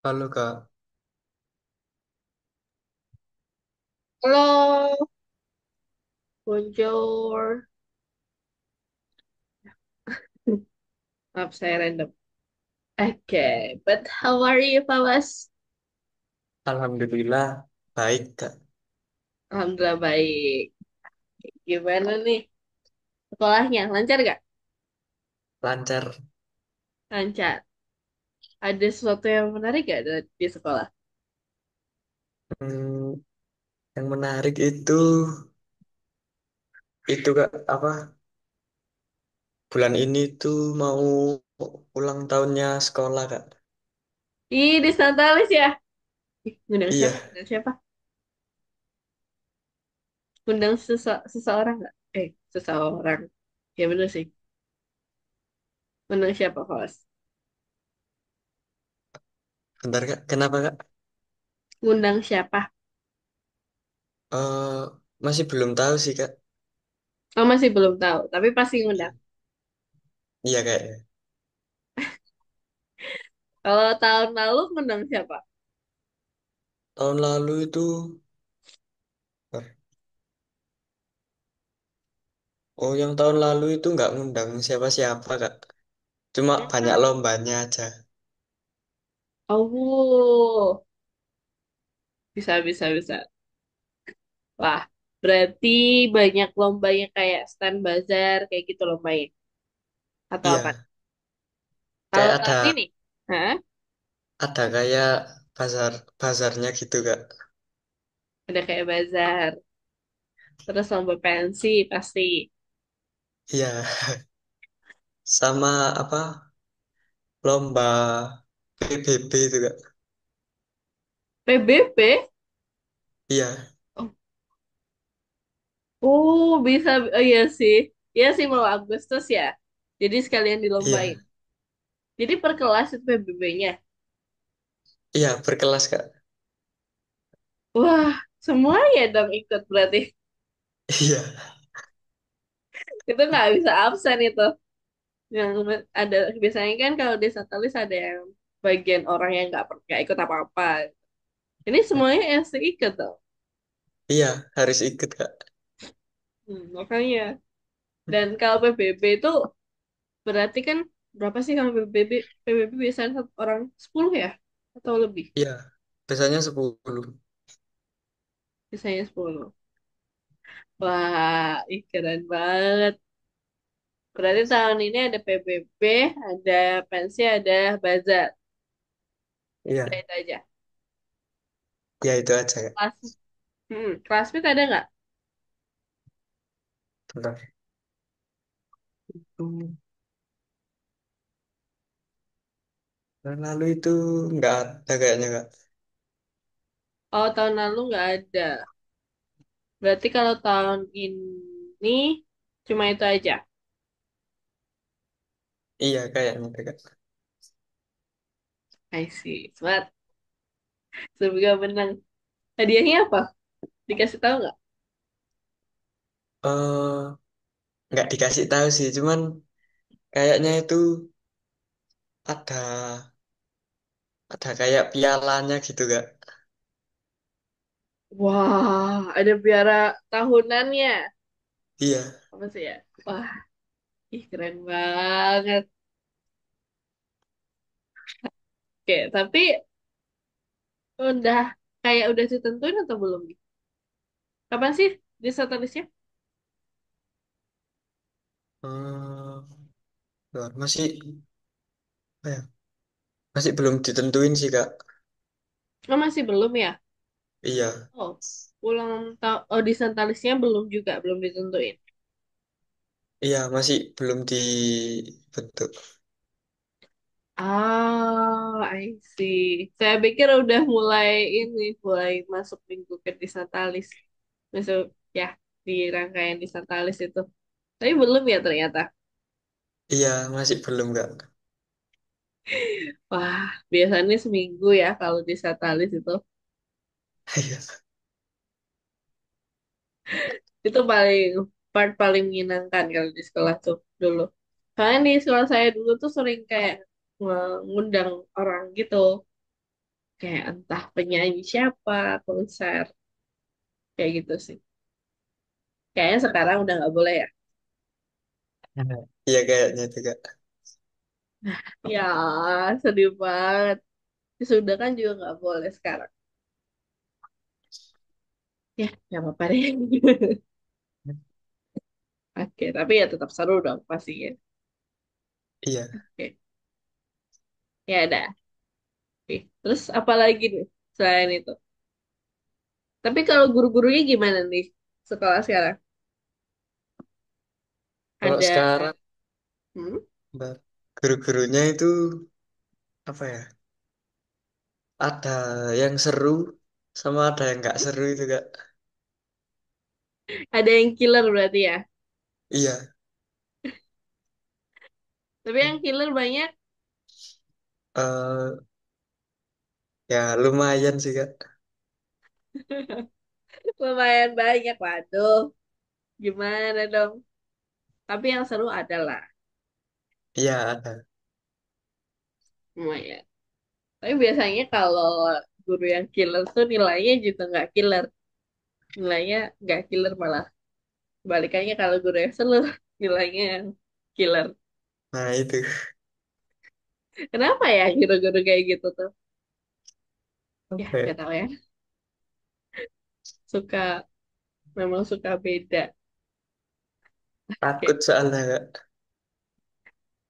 Halo Kak, Halo, bonjour. Maaf, saya random. Okay, but how are you, Fawas? Alhamdulillah baik Kak, Alhamdulillah baik. Gimana nih sekolahnya? Lancar gak? lancar. Lancar. Ada sesuatu yang menarik gak di sekolah? Hmm, yang menarik itu Kak, apa bulan ini tuh mau ulang tahunnya sekolah Kak. Ih, di Santalis ya? Ih, ngundang Iya, siapa? Ngundang siapa? Ngundang seseorang gak? Seseorang. Ya bener sih. Ngundang siapa, Fawas? bentar Kak, kenapa Kak? Ngundang siapa? Eh masih belum tahu sih Kak. Oh, masih belum tahu, tapi pasti Iya, ngundang. iya kayaknya. Kalau tahun lalu ngundang siapa? Tahun lalu itu, oh yang tahun lalu itu nggak ngundang siapa-siapa Kak. Cuma banyak Hmm. lombanya aja. Oh, bisa, bisa, bisa. Wah, berarti banyak lombanya kayak stand bazar kayak gitu lombanya. Atau apa? Iya, Kalau kayak tahun ini, hah? ada kayak bazarnya gitu Kak. Ada kayak bazar. Terus lomba pensi pasti. Iya, sama apa lomba PBB itu kak. PBB? Iya, Oh, oh, bisa. Oh iya sih. Iya sih mau Agustus ya. Jadi sekalian dilombain. iya, Jadi per kelas itu PBB-nya. iya berkelas kak. Wah, semuanya dong ikut berarti. Iya, Itu nggak bisa absen itu. Yang ada biasanya kan kalau di Satalis ada yang bagian orang yang nggak ikut apa-apa. Ini semuanya yang ikut tuh. iya harus ikut kak. Makanya. Dan kalau PBB itu berarti kan berapa sih kalau PBB? PBB biasanya satu orang 10 ya? Atau lebih? Iya, biasanya 10. Biasanya 10. Wah, ih, keren banget. Berarti tahun ini ada PBB, ada pensi, ada bazar. Udah Iya, itu aja. iya itu aja kak. Kelas, classmate ada nggak? Bentar. Hmm, tahun lalu itu nggak ada kayaknya kak. Oh, tahun lalu nggak ada. Berarti kalau tahun ini cuma itu aja. Iya kayaknya deh, kak. I see. Smart. Semoga menang. Hadiahnya apa? Dikasih tahu nggak? eh nggak dikasih tahu sih, cuman kayaknya itu ada ada kayak pialanya gitu kak. Wah, ada biara tahunannya. Iya, Apa sih ya? Wah, ih keren banget. Oke, tapi udah kayak udah ditentuin atau belum nih? Kapan sih di satanisnya? bentar, apa ya, masih belum ditentuin sih kak. Oh, masih belum ya? Iya. Oh, oh, di santalisnya belum juga, belum ditentuin. Iya, masih belum dibentuk. Ah, I see. Saya pikir udah mulai ini, mulai masuk minggu ke Disnatalis. Masuk ya di rangkaian Disnatalis itu. Tapi belum ya ternyata. Iya, masih belum, Kak. Wah, biasanya seminggu ya kalau Disnatalis itu. Iya. Itu paling part paling menyenangkan kalau di sekolah tuh dulu. Soalnya di sekolah saya dulu tuh sering kayak ngundang orang gitu. kayak entah penyanyi siapa, konser, kayak gitu sih. Kayaknya sekarang udah nggak boleh ya. Iya kayaknya juga. Ya, sedih banget. Sudah kan juga nggak boleh sekarang. Ya, nggak apa-apa deh. Oke, tapi ya tetap seru dong pastinya. Iya. Oke, ya udah. Oke. Terus apa lagi nih selain itu? Tapi kalau guru-gurunya gimana nih sekolah sekarang? Kalau Ada, sekarang hmm? Mbak, guru-gurunya itu apa ya? Ada yang seru sama ada yang nggak seru itu Kak. Ada yang killer berarti ya? Iya. Tapi yang killer banyak, eh Ya lumayan sih Kak. lumayan banyak. Waduh, gimana dong? Tapi yang seru adalah Iya ada. lumayan. Tapi biasanya kalau guru yang killer tuh nilainya juga nggak killer. Nilainya nggak killer malah. Kebalikannya kalau guru yang seru nilainya yang killer. Nah itu. Kenapa ya guru-guru kayak gitu tuh? Ya, Apa ya? gak tahu ya. Suka, memang suka beda. Takut Kayak, soalnya Kak.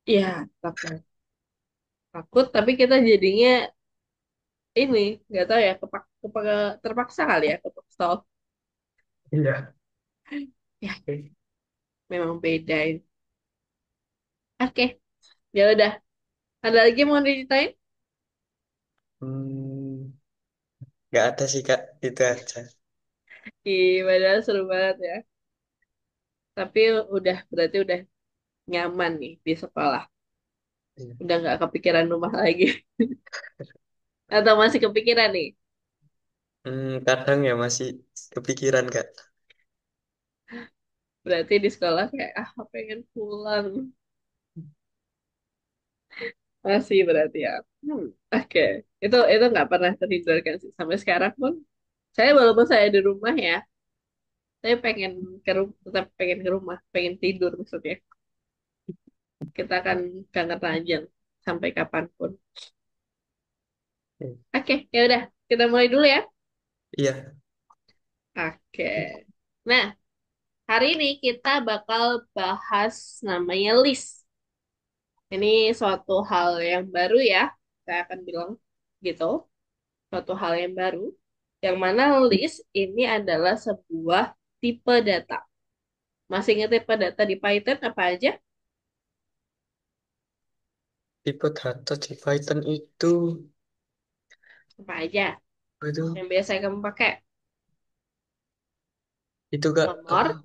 ya, takut. Takut, tapi kita jadinya ini, nggak tahu ya, terpaksa kali ya, kepaksa. Iya. Ya, memang beda ini. Oke, ya udah. Ada lagi yang mau diceritain? Hmm, nggak ada sih Kak. Itu aja. Ih, padahal seru banget ya. Tapi udah, berarti udah nyaman nih di sekolah. Iya. Udah nggak kepikiran rumah lagi. Atau masih kepikiran nih? Kadang ya masih kepikiran Kak. Berarti di sekolah kayak, ah pengen pulang. Masih berarti ya. Oke. Itu nggak pernah terhindarkan sih. Sampai sekarang pun, saya walaupun saya di rumah ya, saya pengen ke rumah, tetap pengen ke rumah, pengen tidur maksudnya. Kita akan kangen ranjang sampai kapanpun. Oke, ya udah, kita mulai dulu ya. Iya. Oke. Nah, hari ini kita bakal bahas namanya list. Ini suatu hal yang baru ya, saya akan bilang gitu. Suatu hal yang baru. Yang mana list ini adalah sebuah tipe data. Masih ingat tipe data di Python apa aja? Tipe data di Python Apa aja? itu Yang biasa kamu pakai? itu Kak apa? Nomor,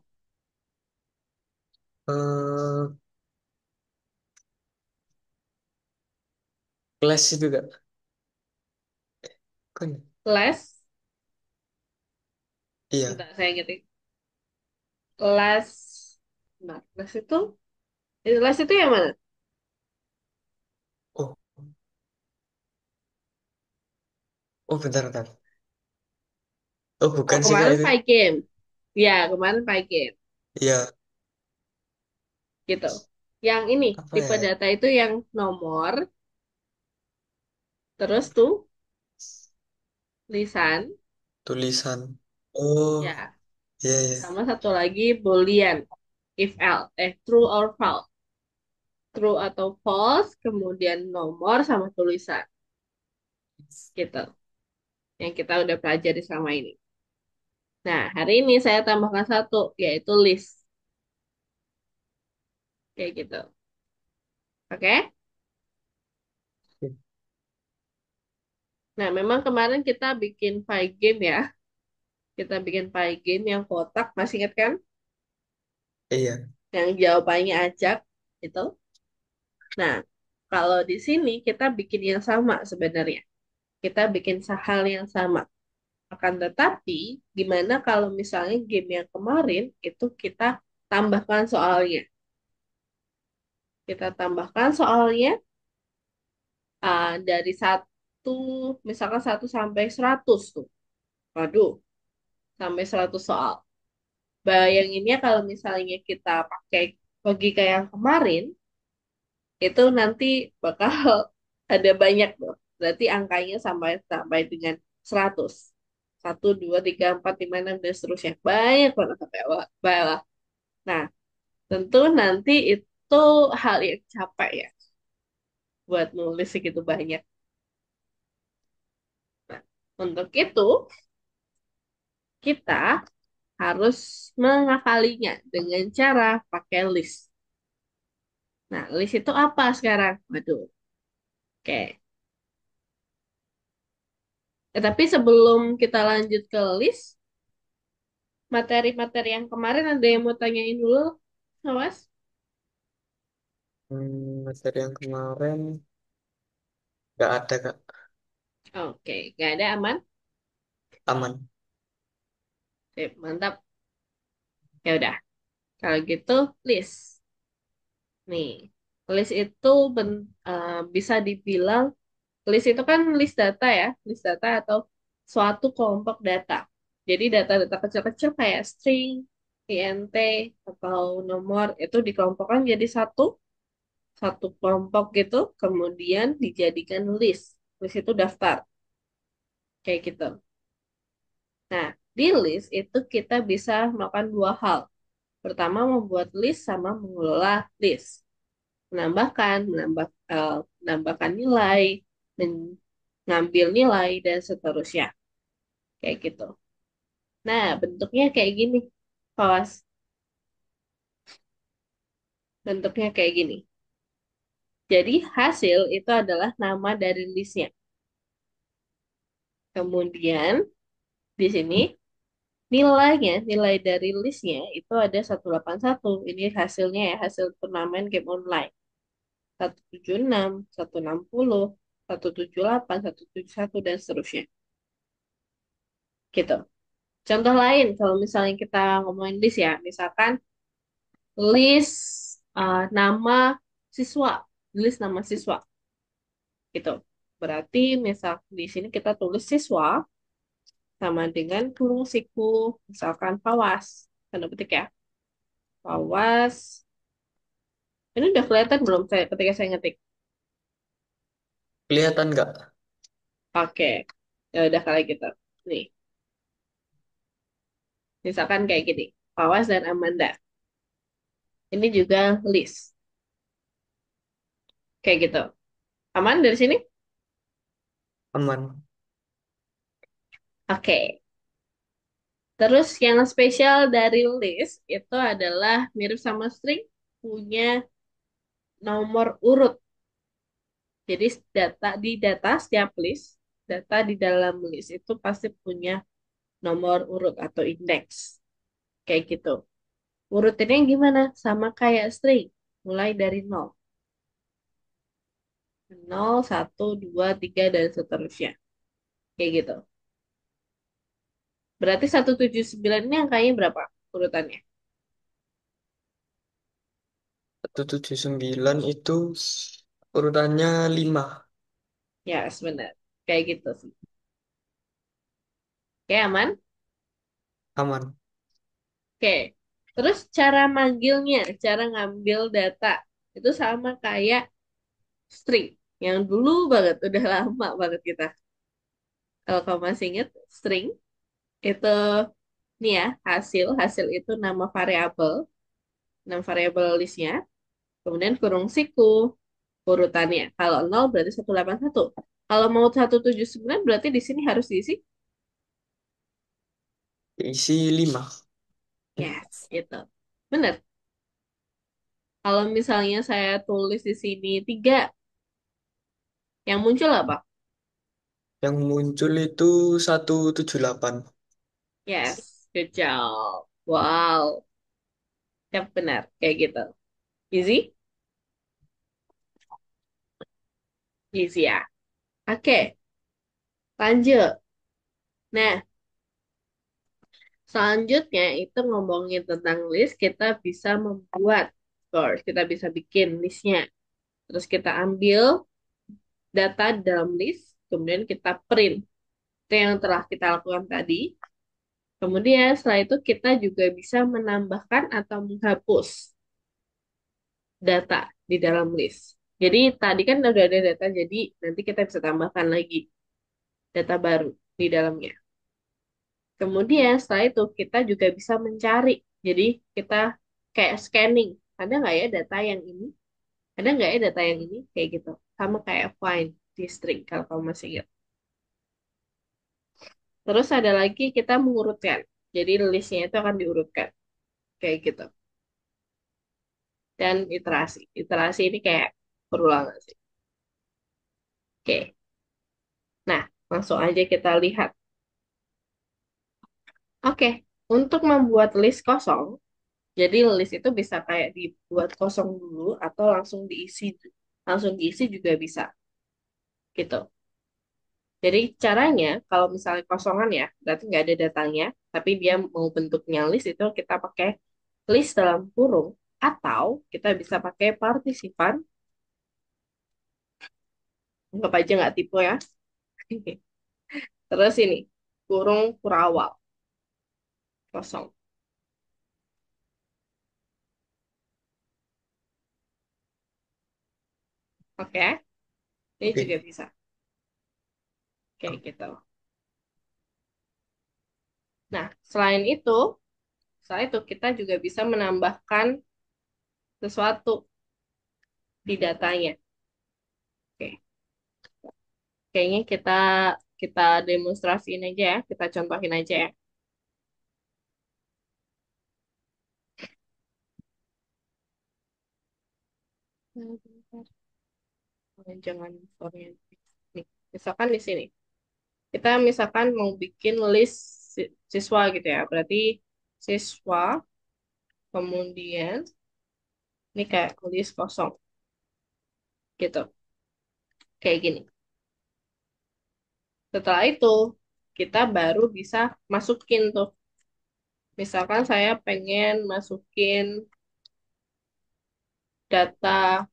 Eh Kelas itu Kak. Kan? class, Iya. bentar saya ingetin. Class, nah, class itu yang mana? Oh, oh bentar bentar. Oh Oh, bukan sih Kak kemarin itu. Pygame. Ya, kemarin Pygame. Iya. Gitu. Yang ini, Apa tipe ya? data itu yang nomor, terus tuh lisan, Tulisan. Oh, ya, iya iya. sama satu lagi Boolean, if else, true or false. True atau false, kemudian nomor sama tulisan. Gitu. Yang kita udah pelajari selama ini. Nah, hari ini saya tambahkan satu, yaitu list. Kayak gitu. Oke? Nah, memang kemarin kita bikin file game ya. Kita bikin file game yang kotak, masih ingat kan? Iya. Yang jawabannya acak, itu. Nah, kalau di sini kita bikin yang sama sebenarnya. Kita bikin hal yang sama. Akan tetapi, gimana kalau misalnya game yang kemarin itu kita tambahkan soalnya. Kita tambahkan soalnya dari satu. misalkan 1 sampai 100 tuh. Waduh, sampai 100 soal. Bayanginnya kalau misalnya kita pakai logika yang kemarin, itu nanti bakal ada banyak tuh. Berarti angkanya sampai sampai dengan 100. 1, 2, 3, 4, 5, 6, dan seterusnya. Banyak banget sampai bawah. Nah, tentu nanti itu hal yang capek ya buat nulis segitu banyak. Nah, untuk itu kita harus mengakalinya dengan cara pakai list. Nah, list itu apa sekarang? Waduh, oke. Tapi sebelum kita lanjut ke list, materi-materi yang kemarin ada yang mau tanyain dulu, Mas? Materi yang kemarin nggak ada Kak. Oke, nggak ada aman? Aman. Sip, mantap. Ya udah, kalau gitu list. Nih, list itu bisa dibilang list itu kan list data ya, list data atau suatu kelompok data. Jadi data-data kecil-kecil kayak string, int, atau nomor itu dikelompokkan jadi satu satu kelompok gitu, kemudian dijadikan list. List itu daftar, kayak gitu. Nah, di list itu kita bisa melakukan dua hal. Pertama, membuat list sama mengelola list. Menambahkan, menambahkan nilai, mengambil nilai, dan seterusnya. Kayak gitu. Nah, bentuknya kayak gini. Kawas, bentuknya kayak gini. Jadi, hasil itu adalah nama dari listnya. Kemudian, di sini nilainya, nilai dari listnya itu ada 181. Ini hasilnya ya, hasil turnamen game online. 176, 160, 178, 171, dan seterusnya. Gitu. Contoh lain, kalau misalnya kita ngomongin list ya, misalkan list nama siswa, list nama siswa, gitu. Berarti misal di sini kita tulis siswa sama dengan kurung siku, misalkan Fawas, tanda petik ya, Fawas. Ini udah kelihatan belum saya ketika saya ngetik? Kelihatan nggak? Oke, ya udah kali gitu. Nih, misalkan kayak gini, Fawas dan Amanda. Ini juga list, kayak gitu. Aman dari sini? Aman. Oke. Terus yang spesial dari list itu adalah mirip sama string, punya nomor urut. Jadi data setiap list, data di dalam list itu pasti punya nomor urut atau indeks. Kayak gitu. Urutinnya gimana? Sama kayak string, mulai dari nol, nol, 1, 2, 3, dan seterusnya. Kayak gitu. Berarti 179 ini angkanya berapa urutannya? 179 itu urutannya 5. Ya, sebenarnya. Kayak gitu sih. Oke, aman? Aman. Oke. Terus cara manggilnya, cara ngambil data, itu sama kayak string. Yang dulu banget, udah lama banget kita. Kalau kamu masih inget, string itu nih ya, hasil itu nama variabel listnya, kemudian kurung siku, urutannya. Kalau 0 berarti 181. Kalau mau 179 berarti di sini harus diisi. Isi 5. Yes, itu. Bener. Kalau misalnya saya tulis di sini 3, yang muncul apa? Yang muncul itu 178. Yes, good job. Wow, ya benar. Kayak gitu. Easy? Easy ya. Oke, lanjut. Nah, selanjutnya itu ngomongin tentang list, kita bisa membuat source. Kita bisa bikin listnya. Terus kita ambil data di dalam list, kemudian kita print. Itu yang telah kita lakukan tadi. Kemudian setelah itu kita juga bisa menambahkan atau menghapus data di dalam list. Jadi tadi kan udah ada data, jadi nanti kita bisa tambahkan lagi data baru di dalamnya. Kemudian setelah itu kita juga bisa mencari. Jadi kita kayak scanning. Ada nggak ya data yang ini? Ada nggak ya data yang ini? Kayak gitu. Sama kayak find di string kalau kamu masih ingat. Terus ada lagi kita mengurutkan. Jadi listnya itu akan diurutkan. Kayak gitu. Dan iterasi. Iterasi ini kayak perulangan sih. Oke. Nah, langsung aja kita lihat. Oke. Untuk membuat list kosong, jadi list itu bisa kayak dibuat kosong dulu atau langsung diisi juga bisa gitu. Jadi caranya kalau misalnya kosongan ya, berarti nggak ada datanya, tapi dia mau bentuknya list itu kita pakai list dalam kurung atau kita bisa pakai partisipan, anggap aja nggak tipe ya. Terus ini kurung kurawal kosong, oke? Ini juga Oke. bisa kayak gitu. Nah, setelah itu kita juga bisa menambahkan sesuatu di datanya. Oke, kayaknya kita kita demonstrasiin aja ya, kita contohin aja ya. Jangan sorry. Nih, misalkan di sini. Kita misalkan mau bikin list siswa gitu ya. Berarti siswa, kemudian ini kayak list kosong gitu. Kayak gini. Setelah itu, kita baru bisa masukin tuh. Misalkan saya pengen masukin data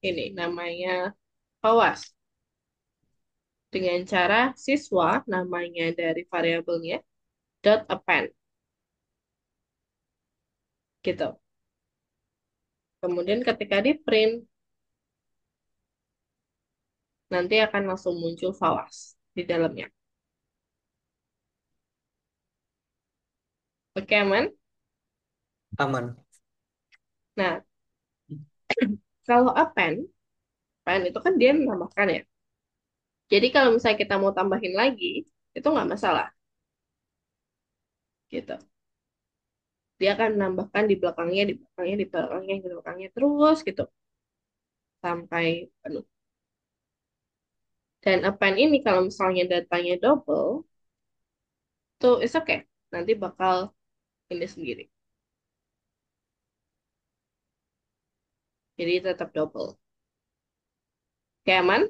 ini namanya kawas. Dengan cara siswa, namanya dari variabelnya, dot append gitu. Kemudian ketika di print, nanti akan langsung muncul Fawaz di dalamnya. Oke, aman? Aman. Nah, kalau append itu kan dia menambahkan ya. Jadi kalau misalnya kita mau tambahin lagi, itu nggak masalah, gitu. Dia akan menambahkan di belakangnya, di belakangnya, di belakangnya, di belakangnya, terus gitu, sampai penuh. Dan append ini kalau misalnya datanya double, tuh it's okay. Nanti bakal ini sendiri. Jadi tetap double. Oke, aman?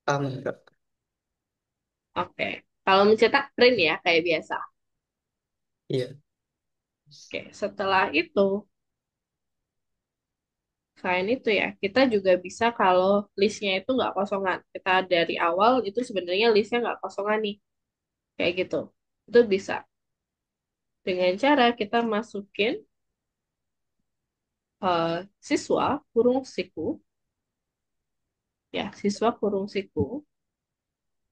Aman, Kak. Oke. Kalau mencetak print ya, kayak biasa. Iya. Oke, setelah itu, selain itu ya, kita juga bisa kalau listnya itu nggak kosongan. Kita dari awal itu sebenarnya listnya nggak kosongan nih, kayak gitu. Itu bisa. Dengan cara kita masukin siswa kurung siku, ya, siswa kurung siku.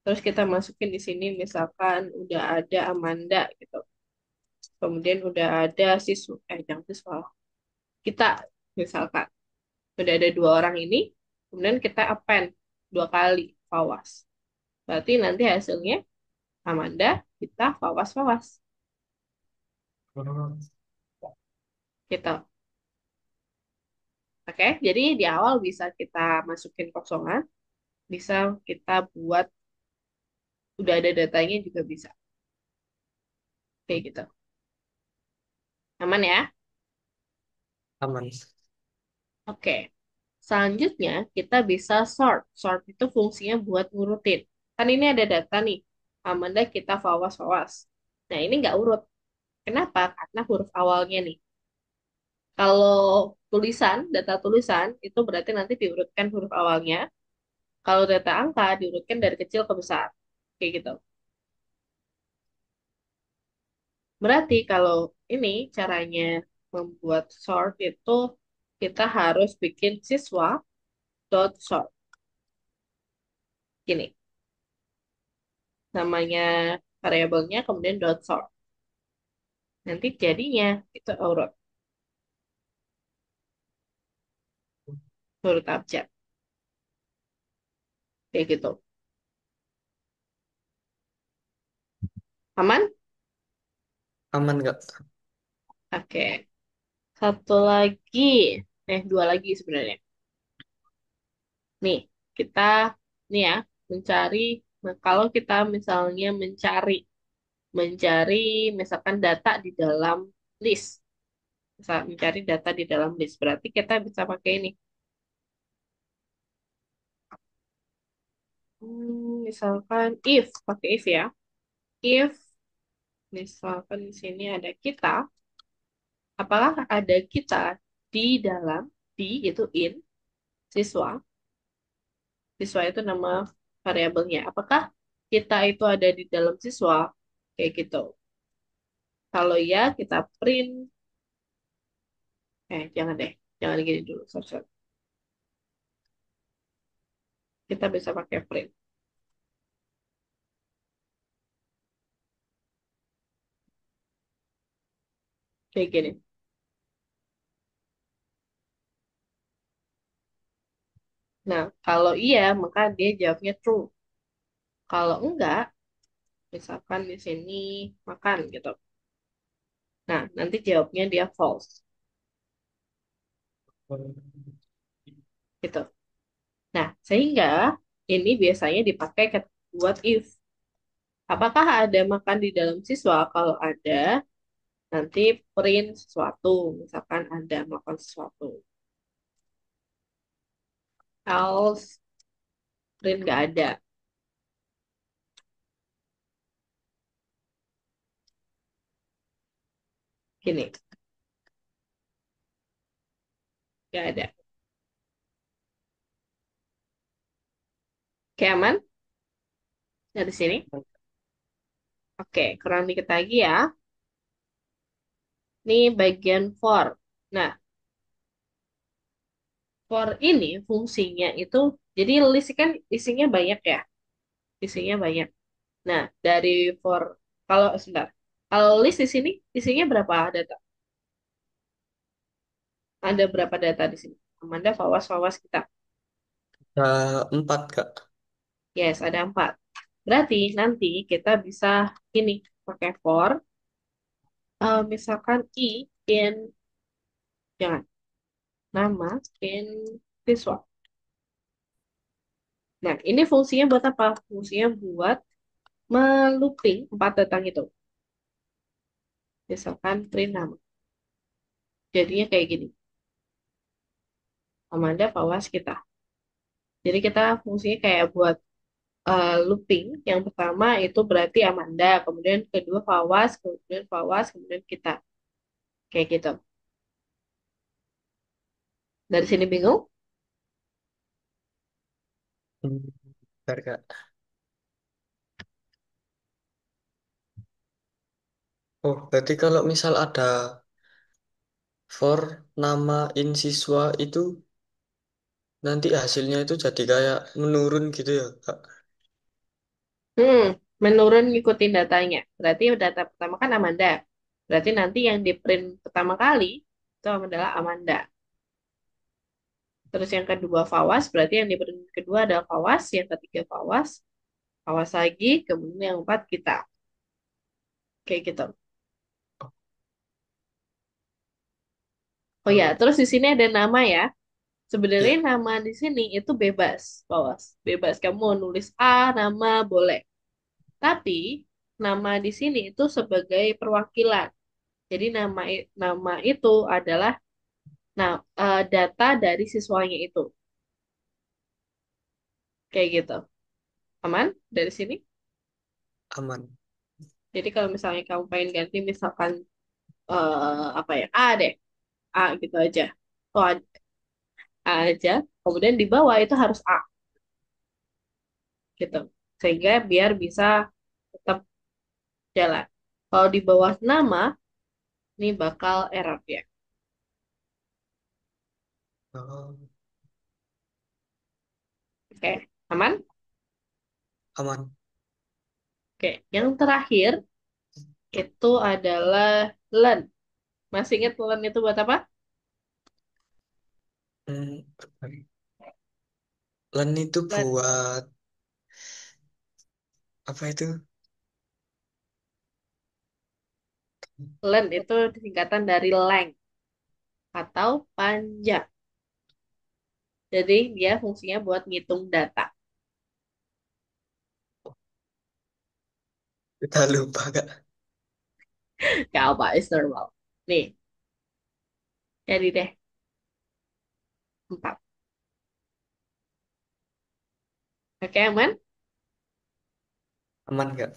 Terus kita masukin di sini misalkan udah ada Amanda gitu. Kemudian udah ada siswa, jangan siswa. Kita misalkan udah ada dua orang ini, kemudian kita append dua kali, Fawas. Berarti nanti hasilnya Amanda, kita Fawas, Fawas. Oh, Gitu. Oke, jadi di awal bisa kita masukin kosongan, bisa kita buat, udah ada datanya juga bisa. Kayak gitu. Aman ya? aman. Oke. Selanjutnya, kita bisa sort. Sort itu fungsinya buat ngurutin. Kan ini ada data nih. Amanda kita Fawas, Fawas. Nah, ini nggak urut. Kenapa? Karena huruf awalnya nih. Kalau tulisan, data tulisan, itu berarti nanti diurutkan huruf awalnya. Kalau data angka diurutkan dari kecil ke besar. Kayak gitu. Berarti kalau ini caranya membuat sort itu kita harus bikin siswa dot sort. Gini, namanya variabelnya kemudian dot sort. Nanti jadinya itu urut abjad. Kayak gitu. Aman? Aman nggak? Oke. Satu lagi. Dua lagi sebenarnya. Nih, kita nih ya mencari. Nah, kalau kita misalnya mencari misalkan data di dalam list. Misal mencari data di dalam list. Berarti kita bisa pakai ini. Misalkan if, pakai if ya. If misalkan di sini ada kita, apakah ada kita di dalam di itu in siswa. Siswa itu nama variabelnya. Apakah kita itu ada di dalam siswa? Kayak gitu. Kalau ya, kita print. Jangan deh. Jangan gini dulu. Sorry, sorry. Kita bisa pakai print. Kayak gini. Nah, kalau iya, maka dia jawabnya true. Kalau enggak, misalkan di sini makan gitu. Nah, nanti jawabnya dia false. Gitu. Nah, sehingga ini biasanya dipakai buat if. Apakah ada makan di dalam siswa? Kalau ada, nanti print sesuatu. Misalkan ada melakukan sesuatu. Else, print nggak ada. Gini, nggak ada. Oke, aman? Dari sini. Oke, kurang dikit lagi ya. Ini bagian for. Nah, for ini fungsinya itu, jadi list kan isinya banyak ya. Isinya banyak. Nah, dari for, kalau sebentar. Kalau list di sini, isinya berapa data? Ada berapa data di sini? Amanda, Fawas kita. Empat Kak. Yes, ada 4. Berarti nanti kita bisa ini pakai for, misalkan in, jangan, nama in siswa. Nah, ini fungsinya buat apa? Fungsinya buat melooping 4 datang itu. Misalkan print nama. Jadinya kayak gini. Amanda, Fawas kita. Jadi kita fungsinya kayak buat looping. Yang pertama itu berarti Amanda, kemudian kedua Fawas, kemudian kita. Kayak gitu. Dari sini bingung? Bentar, Kak. Oh, berarti kalau misal ada for nama in siswa itu nanti hasilnya itu jadi kayak menurun gitu ya, Kak. Hmm, menurun ngikutin datanya. Berarti data pertama kan Amanda. Berarti nanti yang di print pertama kali itu adalah Amanda. Terus yang kedua Fawas, berarti yang di print kedua adalah Fawas, yang ketiga Fawas, Fawas lagi, kemudian yang keempat kita. Kayak gitu. Oh ya, Oh, terus di sini ada nama ya. Sebenarnya ya. nama di sini itu bebas, Fawas. Bebas. Kamu mau nulis A, nama boleh. Tapi nama di sini itu sebagai perwakilan. Jadi nama itu adalah data dari siswanya itu. Kayak gitu. Aman dari sini? Aman. Jadi kalau misalnya kamu pengen ganti misalkan apa ya? A deh. A gitu aja. Oh, A aja. Kemudian di bawah itu harus A. gitu. Sehingga biar bisa tetap jalan. Kalau di bawah nama, ini bakal error ya. Oh, Oke, aman? aman. Oke, yang terakhir itu adalah len. Masih ingat len itu buat apa? Hmm, Len itu Len. buat apa itu? Len itu singkatan dari length atau panjang. Jadi dia fungsinya buat ngitung data. Kita lupa kak. Gak apa, is normal. Nih, jadi deh 4. Oke, aman? Aman kak.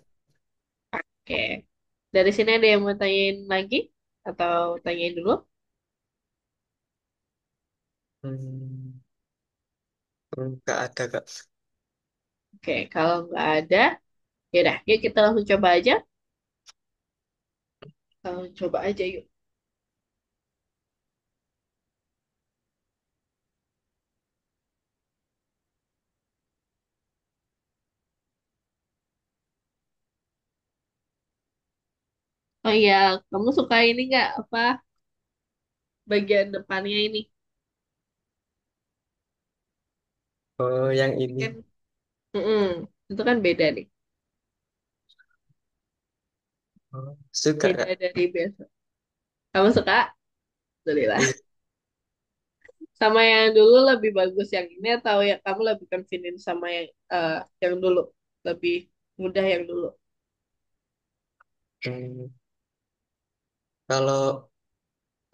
Oke. Dari sini ada yang mau tanyain lagi? Atau tanyain dulu? Hmm, nggak ada kak. Oke, kalau nggak ada, yaudah, yuk kita langsung coba aja. Coba aja yuk. Oh iya, kamu suka ini nggak apa bagian depannya ini? Oh, yang Ini ini. kan, mm-mm, itu kan beda nih, Oh, suka beda kak. dari biasa. Kamu suka? Alhamdulillah. Iya. Sama yang dulu lebih bagus yang ini atau ya kamu lebih convenient sama yang dulu? Lebih mudah yang dulu. Hmm, kalau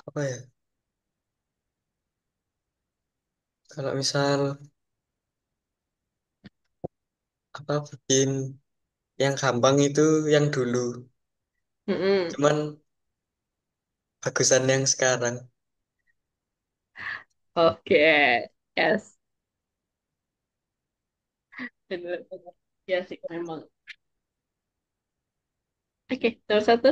apa ya? Kalau misal apa bikin yang gampang itu yang dulu. Mm-mm. Cuman bagusan yang sekarang. Oke, yes, benar-benar. Ya sih, memang. Oke, terus satu.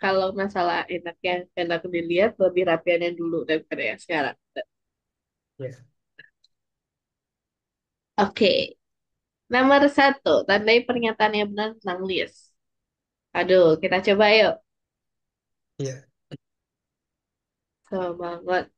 Kalau masalah enaknya, enak dilihat lebih rapian yang dulu daripada yang sekarang. Ya. Oke, nomor 1, tandai pernyataan yang benar tentang list. Aduh, kita coba yuk. Iya. Semangat.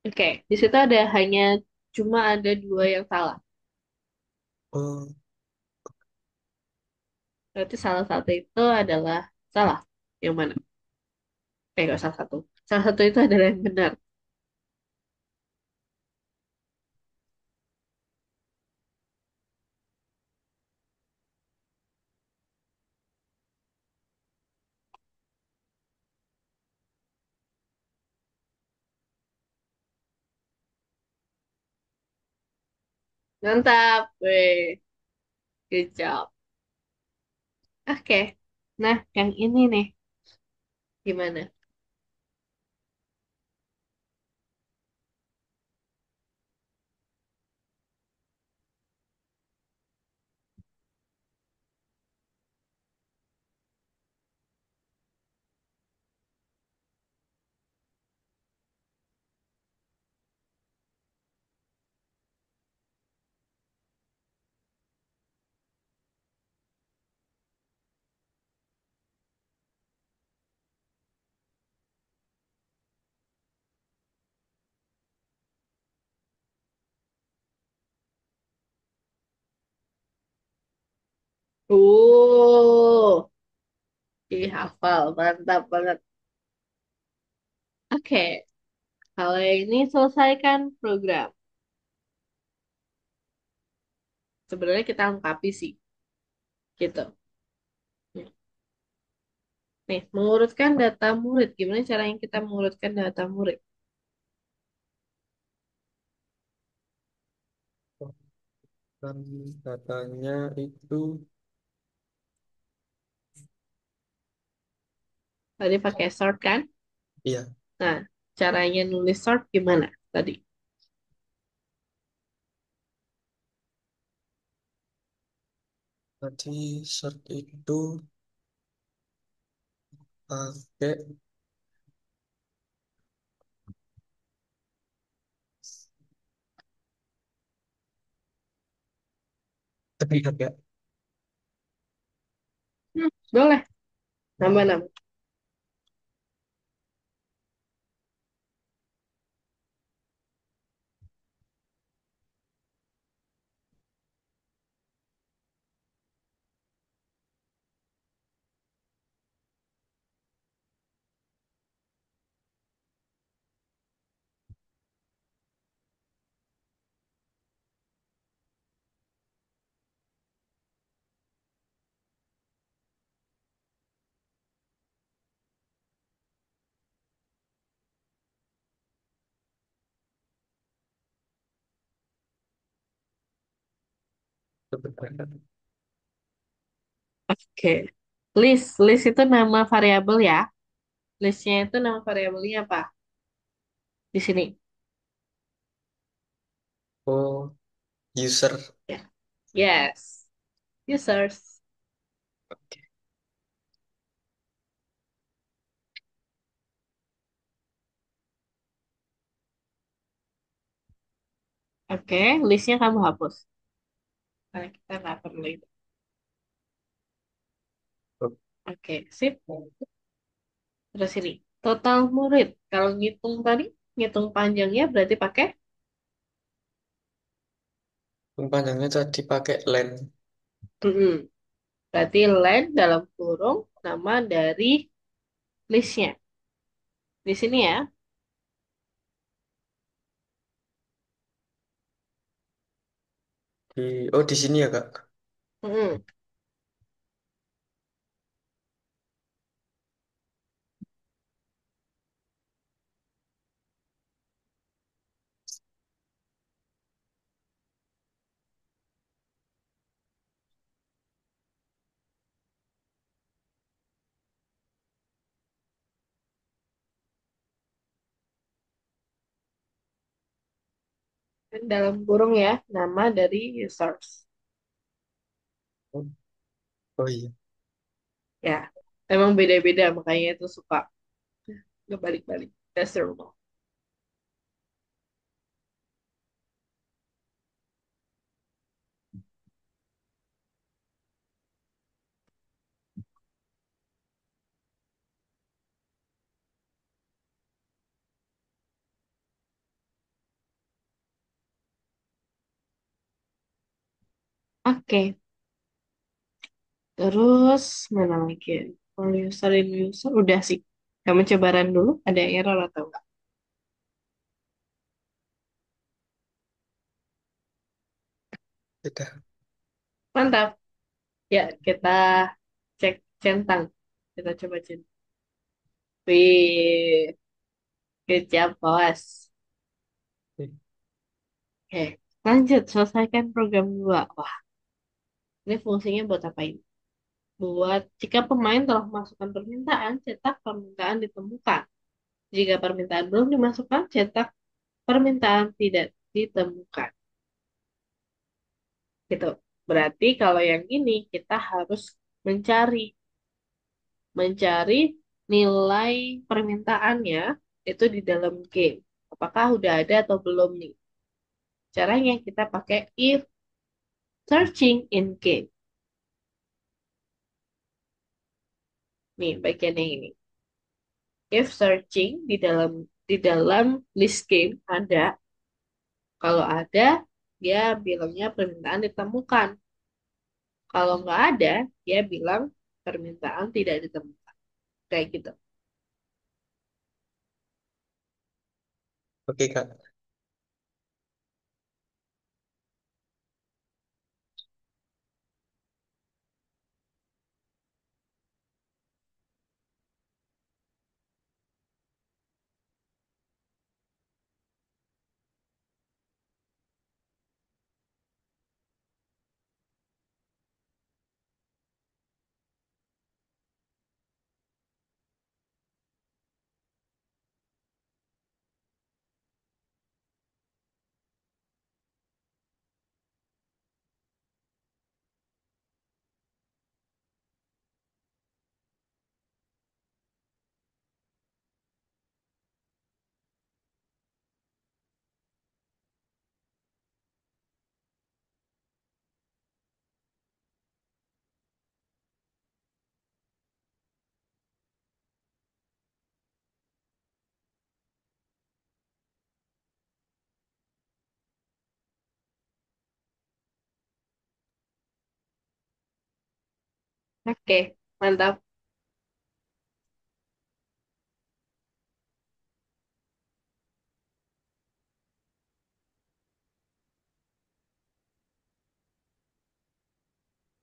Oke, di situ ada cuma ada 2 yang salah. Oh, Berarti salah satu itu adalah salah. Yang mana? Nggak salah satu. Salah satu itu adalah yang benar. Mantap. Weh, good job. Oke. Nah, yang ini nih. Gimana? Ih, hafal. Mantap banget. Oke. Kalau yang ini selesaikan program. Sebenarnya kita lengkapi sih. Gitu. Nih, mengurutkan data murid. Gimana caranya kita mengurutkan data murid? Dan datanya itu, Tadi pakai sort kan? iya, Nah, caranya nulis sort gimana tadi? tadi short itu pakai, tapi ya, Boleh, nambah-nambah. sebenarnya. Oke. List itu nama variabel ya. Listnya itu nama variabelnya apa? Di sini. Oh, user. Ya. Yes. Users. Oke. Oke, listnya kamu hapus. Karena kita nggak perlu itu. Oke, sip. Terus ini. Total murid. Kalau ngitung tadi, ngitung panjangnya berarti pakai Panjangnya tadi pakai len. mm berarti len dalam kurung nama dari listnya. Di sini ya. Oh, di sini ya, Kak. Mm-mm. Dan dalam kurung ya, nama dari users. Oh, oh iya. Ya, emang beda-beda makanya itu suka ngebalik-balik. That's normal. Oke, terus mana lagi? Kalau user in user udah sih. Kamu coba run dulu, ada error atau enggak? Sudah. Mantap. Ya, kita cek centang. Kita coba centang. Wih, good job, bos. Oke, lanjut. Selesaikan program 2. Wah, ini fungsinya buat apa ini? Buat jika pemain telah memasukkan permintaan, cetak permintaan ditemukan. Jika permintaan belum dimasukkan, cetak permintaan tidak ditemukan. Gitu. Berarti kalau yang ini kita harus mencari mencari nilai permintaannya itu di dalam game. Apakah udah ada atau belum nih? Caranya kita pakai if searching in game. Nih bagian yang ini. If searching di dalam list game ada, kalau ada dia bilangnya permintaan ditemukan. Kalau nggak ada, dia bilang permintaan tidak ditemukan. Kayak gitu. Oke, Kak. Oke, mantap.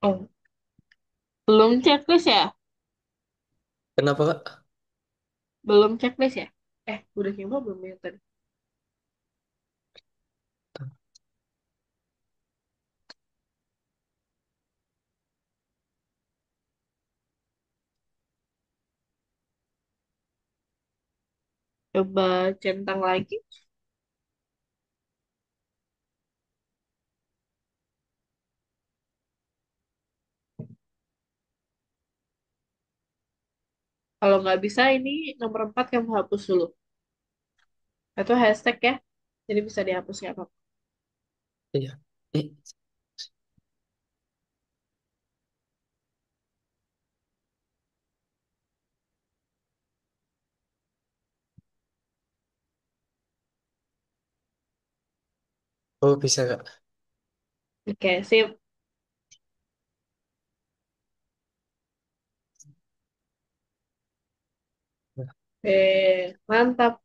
Oh, belum checklist ya? Kenapa Kak? Belum checklist ya? Udah coba belum ya tadi? Coba centang lagi. Kalau nggak bisa, ini nomor 4 kamu hapus dulu. Itu hashtag ya. Jadi bisa dihapus nggak apa-apa. Iya. Ih, oh bisa Kak. Oke, sip. Mantap.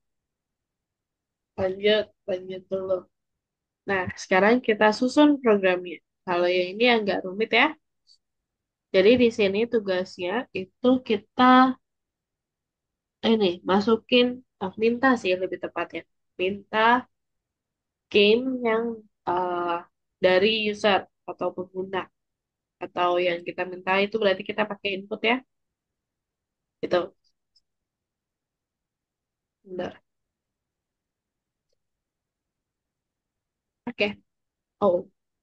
Lanjut, lanjut dulu. Nah, sekarang kita susun programnya. Kalau yang ini agak rumit ya. Jadi di sini tugasnya itu kita masukin, minta sih lebih tepatnya. Minta game yang eh, dari user atau pengguna. Atau yang kita minta itu berarti kita pakai input ya. Gitu. Benar. Oke. Oh,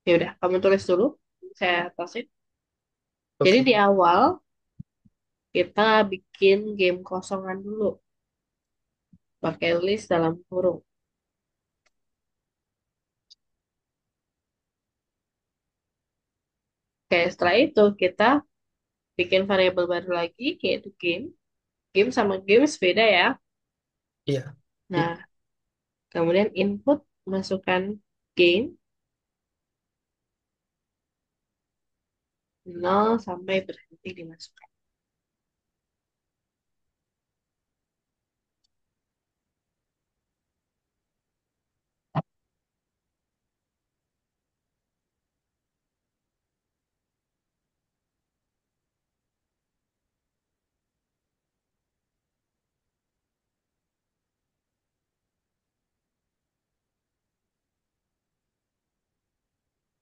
ya udah. Kamu tulis dulu. Saya atasin. Jadi Oke. di awal kita bikin game kosongan dulu. Pakai list dalam kurung. Oke, setelah itu kita bikin variabel baru lagi, yaitu game. Game sama games beda ya. Iya. Ih, Nah, kemudian input masukkan game 0 sampai berhenti dimasukkan.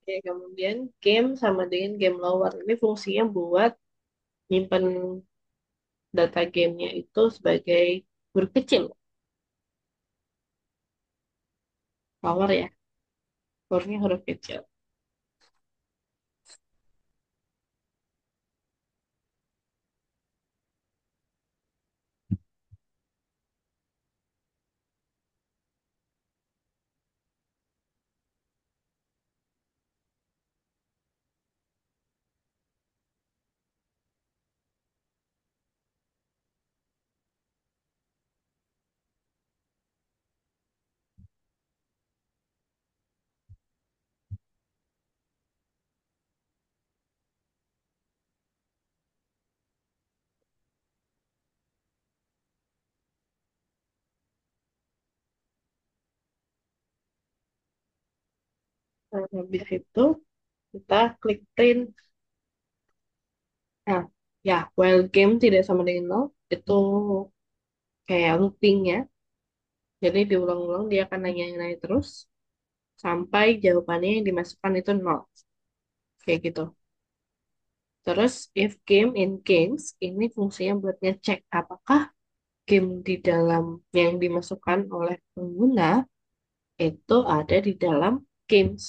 Oke, kemudian game sama dengan game lower. Ini fungsinya buat nyimpen data gamenya itu sebagai huruf kecil. Lower ya, hurufnya huruf kecil. Nah, habis itu kita klik print. Nah, ya, while game tidak sama dengan nol, itu kayak looping ya. Jadi diulang-ulang dia akan nanya-nanya terus sampai jawabannya yang dimasukkan itu nol. Kayak gitu. Terus if game in games ini fungsinya buat ngecek apakah game di dalam yang dimasukkan oleh pengguna itu ada di dalam games.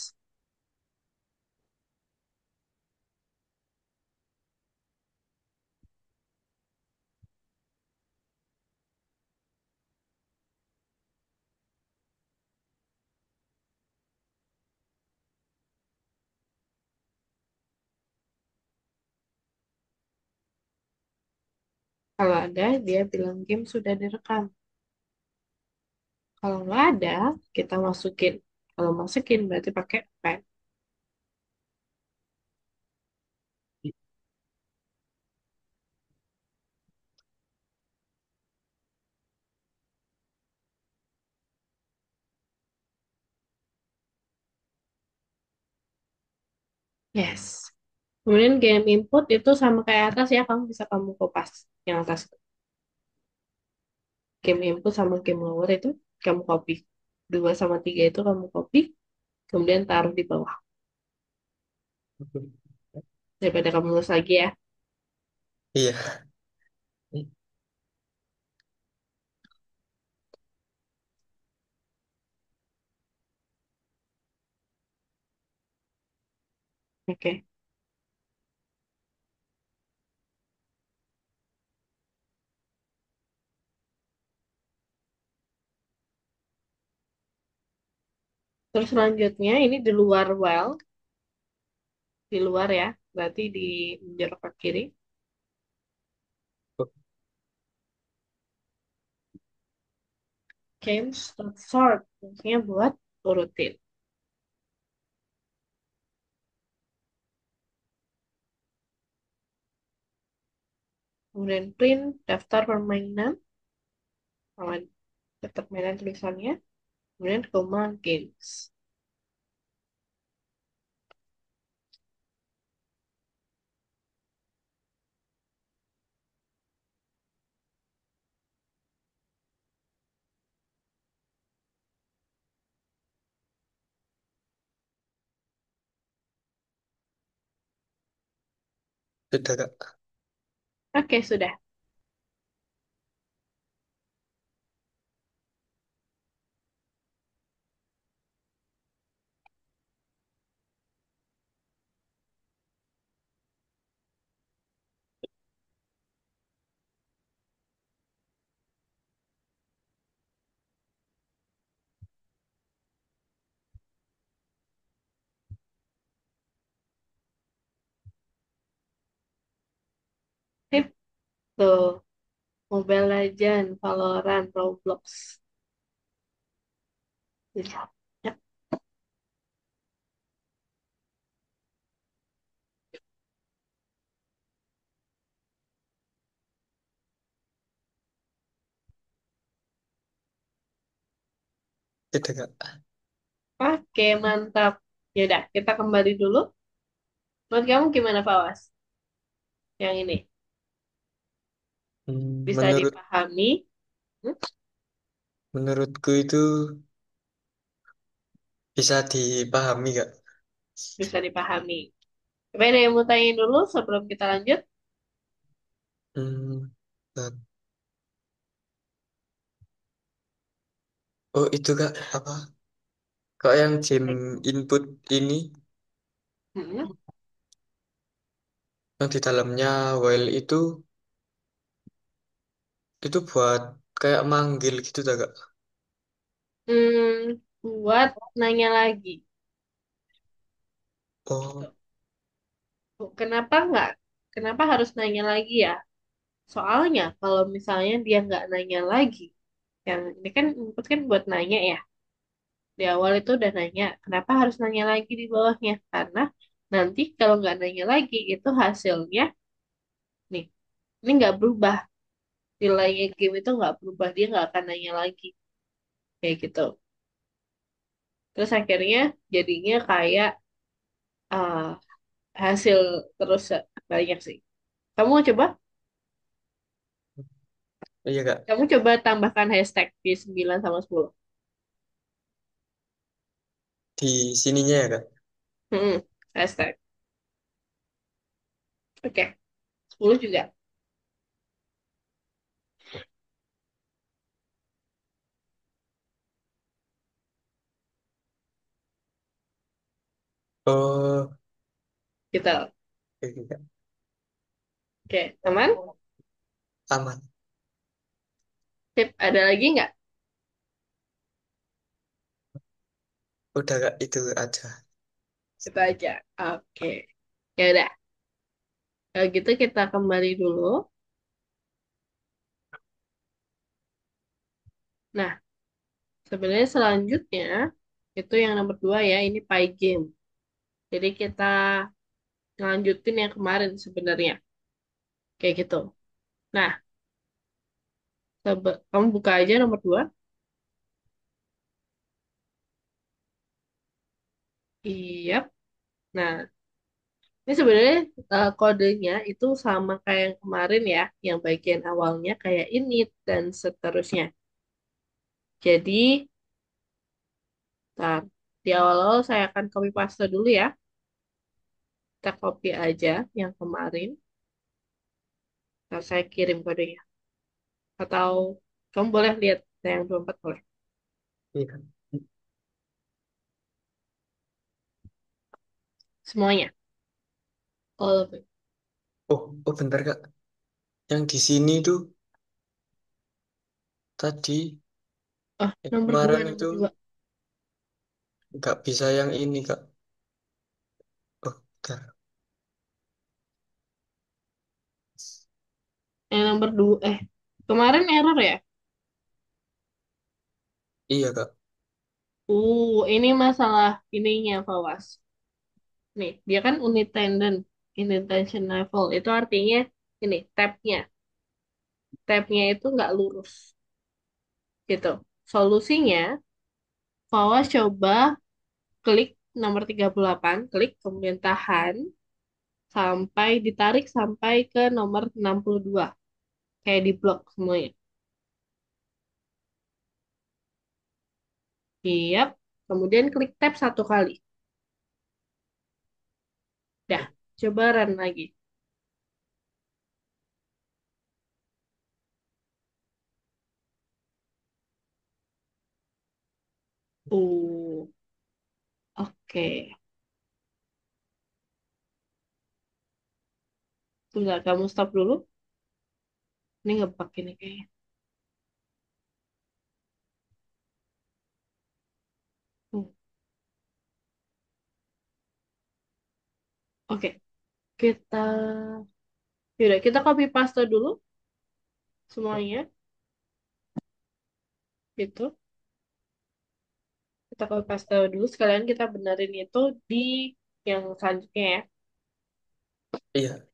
Kalau ada, dia bilang game sudah direkam. Kalau nggak ada, kita masukin. Kalau masukin berarti pakai pen. Yes. Kemudian game input itu sama kayak atas ya, kamu bisa kamu kopas yang atas. Game input sama game lower itu kamu copy. 2 sama 3 itu kamu copy, kemudian taruh di bawah. Daripada kamu nulis lagi ya. Iya. Oke. Terus selanjutnya ini di luar while, di luar ya, berarti di menjorok ke kiri. Games dot sort, fungsinya buat urutin. Kemudian print daftar permainan, sama daftar permainan tulisannya. Kemudian koma games. Sudah Kak. Oke, sudah. Sip, tuh. Mobile Legends, Valorant, Roblox. Lihat. Ya, Sudah Kak. oke, mantap. Yaudah, kita kembali dulu. Menurut kamu gimana, Fawas? Yang ini bisa Menurut dipahami? Hmm? menurutku itu bisa dipahami Kak. Bisa dipahami. Coba ada yang mau tanya dulu sebelum kita lanjut? Hmm, Kak. Oh itu Kak apa? Kak yang game input ini Hmm. yang di dalamnya while itu buat kayak manggil gitu tak Kak? Buat nanya lagi. Oh, Kenapa nggak? Kenapa harus nanya lagi ya? Soalnya kalau misalnya dia nggak nanya lagi, yang ini kan input kan buat nanya ya. Di awal itu udah nanya, kenapa harus nanya lagi di bawahnya? Karena nanti kalau nggak nanya lagi, itu hasilnya, nih, ini nggak berubah. Nilainya game itu nggak berubah, dia nggak akan nanya lagi. Kayak gitu. Terus akhirnya jadinya kayak uh, hasil terus banyak sih. Kamu mau coba? iya Kak. Kamu coba tambahkan hashtag di 9 sama 10. Di sininya ya Kak. Hashtag. Oke, 10 juga. Oh, Gitu. oke Kak. Oke, aman? Aman. Tip, ada lagi nggak? Udah Kak, itu aja. Itu aja. Oke. Ya udah. Kalau gitu kita kembali dulu. Nah, sebenarnya selanjutnya itu yang nomor 2 ya, ini pie game. Jadi kita ngelanjutin yang kemarin sebenarnya. Kayak gitu. Nah, kamu buka aja nomor 2. Iya. Nah, Ini sebenarnya kodenya itu sama kayak yang kemarin ya, yang bagian awalnya kayak init dan seterusnya. Jadi, ntar, di awal-awal saya akan copy paste dulu ya. Kita copy aja yang kemarin. Ntar saya kirim kodenya. Atau kamu boleh lihat yang 24 boleh. Iya. Semuanya. All of it. Oh, bentar Kak. Yang di sini tuh tadi Oh, yang nomor dua, kemarin nomor itu dua. nggak bisa yang ini Kak. Oh, bentar. Yang nomor dua, kemarin error ya? Iya Kak. Ini masalah ininya, Fawas. Nih, dia kan unit tendon, indentation level. Itu artinya ini, tabnya. Tabnya itu nggak lurus, gitu. Solusinya, Fawas coba klik nomor 38, klik, kemudian tahan, sampai ditarik sampai ke nomor 62. Kayak di blok semuanya. Siap. Kemudian klik tab satu kali. Dah, coba run lagi. Uh, oke. Tunggu, kamu stop dulu. Ini ngebug ini kayaknya. Hmm, Oke, kita... Yaudah, kita copy paste dulu semuanya. Gitu. Kita copy paste dulu. Sekalian kita benerin itu di yang selanjutnya ya. Iya.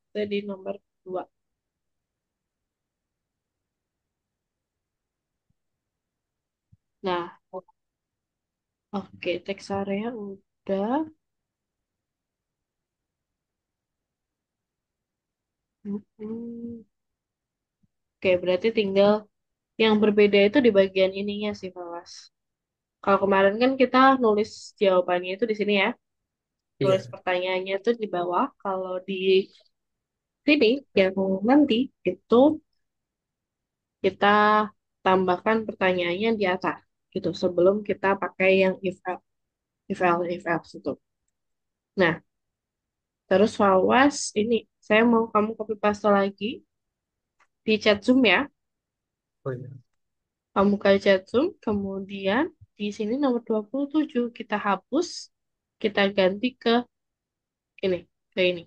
Itu di nomor 2. Nah, oke, teks area udah. Mm-mm. Oke, berarti tinggal yang berbeda itu di bagian ininya sih, Mas. Kalau kemarin kan kita nulis jawabannya itu di sini ya. Nulis Iya. pertanyaannya itu di bawah. Kalau di sini, yang nanti itu kita tambahkan pertanyaannya di atas. Gitu, sebelum kita pakai yang if else itu. Nah, terus Fawas, ini saya mau kamu copy paste lagi di chat Zoom ya. Oh iya. Kamu buka chat Zoom, kemudian di sini nomor 27 kita hapus, kita ganti ke ini, ke ini.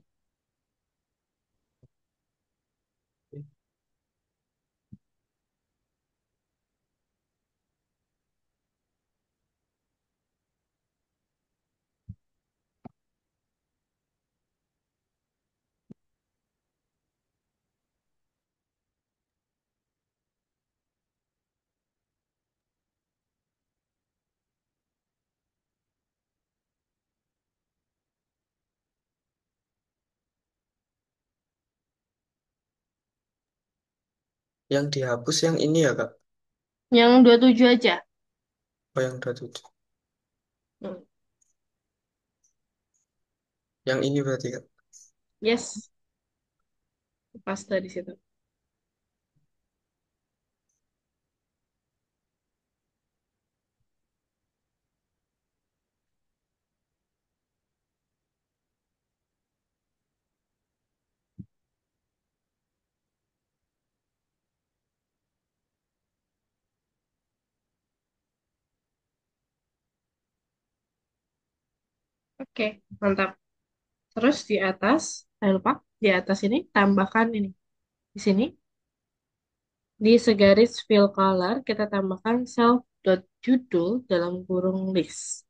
Yang dihapus yang ini ya Kak. Yang 27 aja. Oh yang 27. Hmm, Yang ini berarti Kak. Yes, paste di situ. Oke, mantap. Terus di atas, jangan lupa, di atas ini tambahkan ini. Di sini, di segaris fill color, kita tambahkan self.judul dalam kurung list.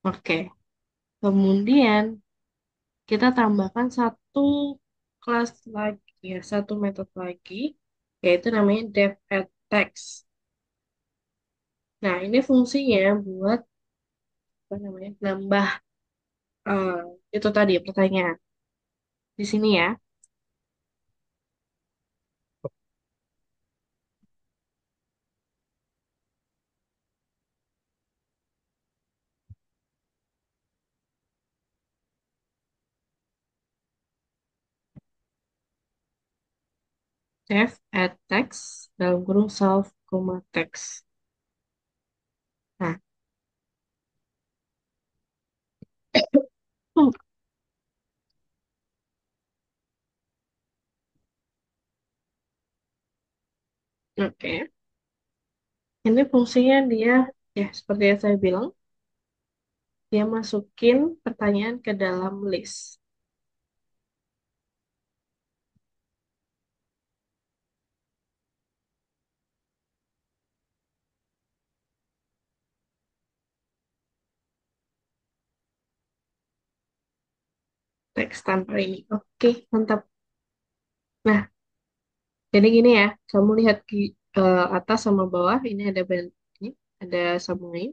Oke. Kemudian kita tambahkan satu kelas lagi, ya, satu metode lagi, yaitu namanya def at text. Nah, ini fungsinya buat apa namanya? Nambah eh, itu tadi pertanyaan. Di sini ya, def at text dalam kurung self, text. Nah, oke. Ini fungsinya dia, ya seperti yang saya bilang, dia masukin pertanyaan ke dalam list. Teks tanpa ini. Oke, mantap. Nah, jadi gini ya, kamu lihat di atas sama bawah, ini ada ini, ada sambungannya.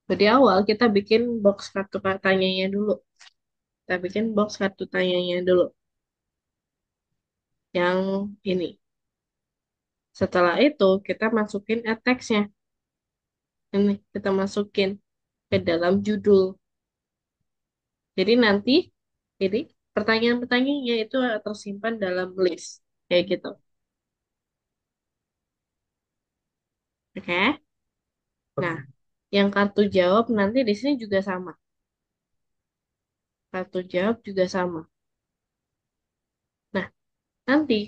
Jadi awal kita bikin box kartu tanyanya dulu. Kita bikin box kartu tanyanya dulu. Yang ini. Setelah itu, kita masukin teksnya. Ini, kita masukin ke dalam judul. Jadi nanti, ini pertanyaan-pertanyaannya itu tersimpan dalam list. Kayak gitu. Oke? Nah, yang kartu jawab nanti di sini juga sama. Kartu jawab juga sama. Nah, nanti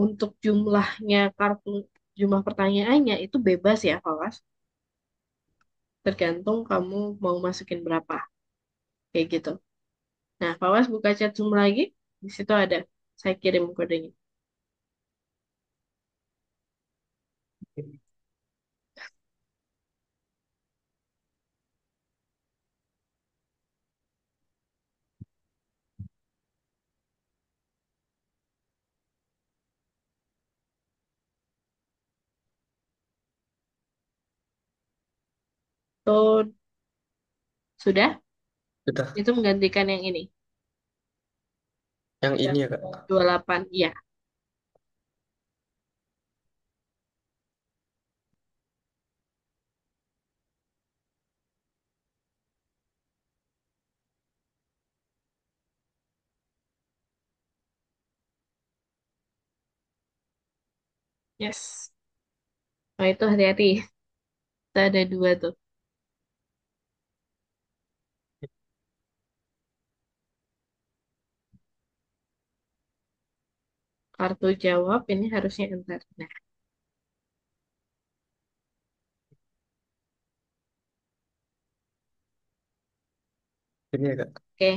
untuk jumlahnya kartu jumlah pertanyaannya itu bebas ya, Fawas. Tergantung kamu mau masukin berapa. Kayak gitu. Nah, Fawas buka chat Zoom lagi. Di situ ada. Saya kirim kodenya. Tuh, sudah? Sudah. Itu menggantikan yang ini. Yang ini Yang ya, Kak. 28. Iya. Yes. Nah, itu hati-hati. Kita ada dua tuh. Kartu jawab ini harusnya enter. Nah, Ini ya, Kak. oke.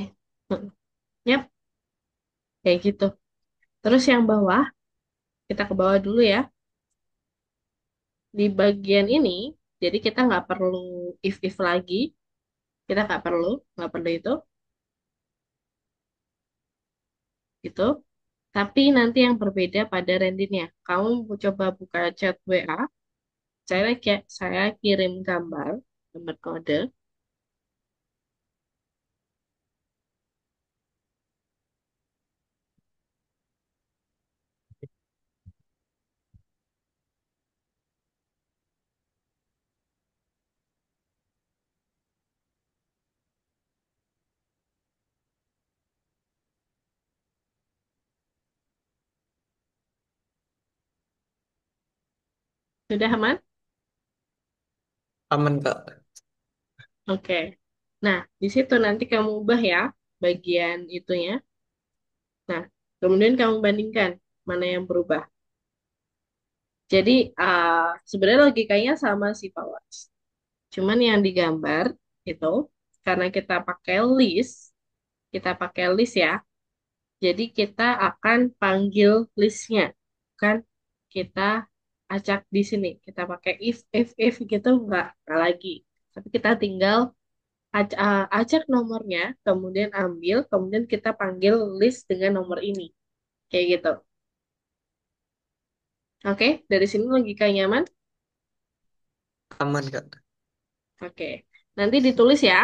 Yap, kayak gitu. Terus yang bawah, kita ke bawah dulu ya. Di bagian ini, jadi kita nggak perlu if lagi. Kita nggak perlu itu, gitu. Tapi nanti yang berbeda pada Randinya. Kamu coba buka chat WA. Saya kirim gambar kode. Sudah aman? Aman, Kak. Oke. Nah, di situ nanti kamu ubah ya bagian itunya. Nah, kemudian kamu bandingkan mana yang berubah. Jadi, sebenarnya logikanya sama sih, Pak Was. Cuman yang digambar itu, karena kita pakai list ya. Jadi kita akan panggil listnya, bukan kita acak di sini. Kita pakai if gitu nggak lagi. Tapi kita tinggal acak nomornya, kemudian ambil, kemudian kita panggil list dengan nomor ini. Kayak gitu. Oke, dari sini logika nyaman. Aman, Kak. Oke, nanti ditulis ya.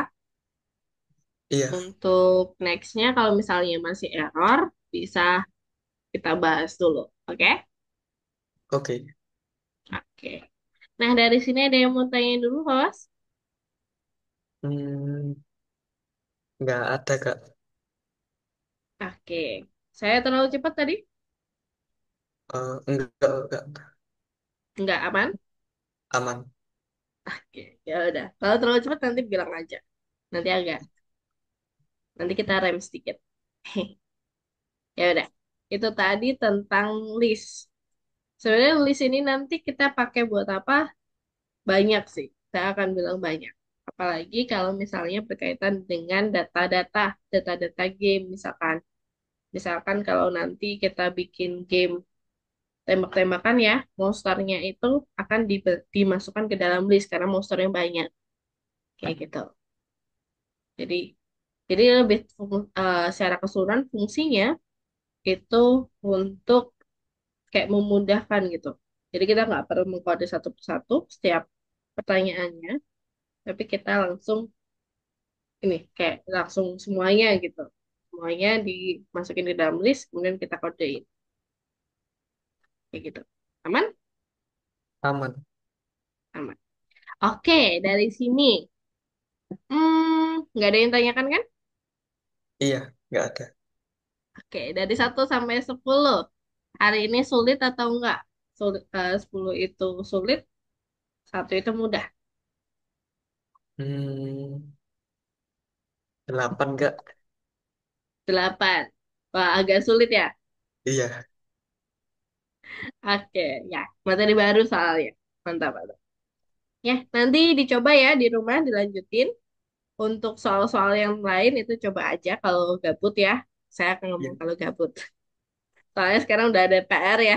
Iya, Untuk nextnya, kalau misalnya masih error, bisa kita bahas dulu. Oke? oke. Oke. Nah, dari sini ada yang mau tanya dulu, Mas? Hmm, nggak ada, Kak. Oke. Saya terlalu cepat tadi? Enggak. Nggak aman? Aman. Oke, ya udah. Kalau terlalu cepat nanti bilang aja. Nanti agak. Nanti kita rem sedikit. Ya udah. Itu tadi tentang list. Sebenarnya list ini nanti kita pakai buat apa? Banyak sih. Saya akan bilang banyak. Apalagi kalau misalnya berkaitan dengan data-data game misalkan. Misalkan kalau nanti kita bikin game tembak-tembakan ya, monsternya itu akan dimasukkan ke dalam list karena monsternya banyak. Kayak gitu. Jadi jadi lebih secara keseluruhan fungsinya itu untuk kayak memudahkan gitu. Jadi kita nggak perlu mengkode satu persatu setiap pertanyaannya, tapi kita langsung ini kayak langsung semuanya gitu. Semuanya dimasukin di dalam list, kemudian kita kodein. Kayak gitu. Aman? Aman. Aman. Oke, dari sini. Nggak ada yang tanyakan kan? Iya, nggak ada. Oke, dari 1 sampai 10. Hari ini sulit atau enggak? 10 itu sulit, 1 itu mudah. Hmm, 8, Kak. 8. Wah, agak sulit ya? Iya, Oke, ya. Materi baru soalnya. Mantap, mantap. Ya, nanti dicoba ya di rumah, dilanjutin. Untuk soal-soal yang lain itu coba aja kalau gabut ya. Saya akan ngomong iya, kalau gabut. Soalnya sekarang udah ada PR ya.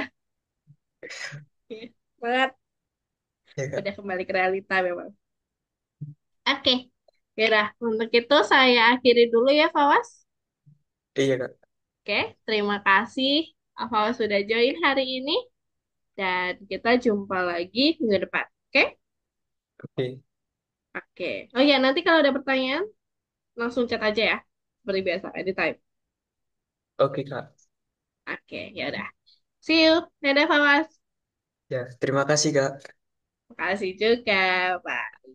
Oke, banget. iya, Udah Kak. kembali ke realita memang. Oke, ya udah. Untuk itu saya akhiri dulu ya, Fawas. Iya, Kak. Oke, terima kasih Fawas sudah join hari ini. Dan kita jumpa lagi minggu depan. Oke? Oke, Oke. Oh ya, nanti kalau ada pertanyaan, langsung chat aja ya. Seperti biasa, anytime. oke, Kak. Oke, ya udah. See you. Dadah, Fawas. Ya, terima kasih, Kak. Makasih juga, Pak.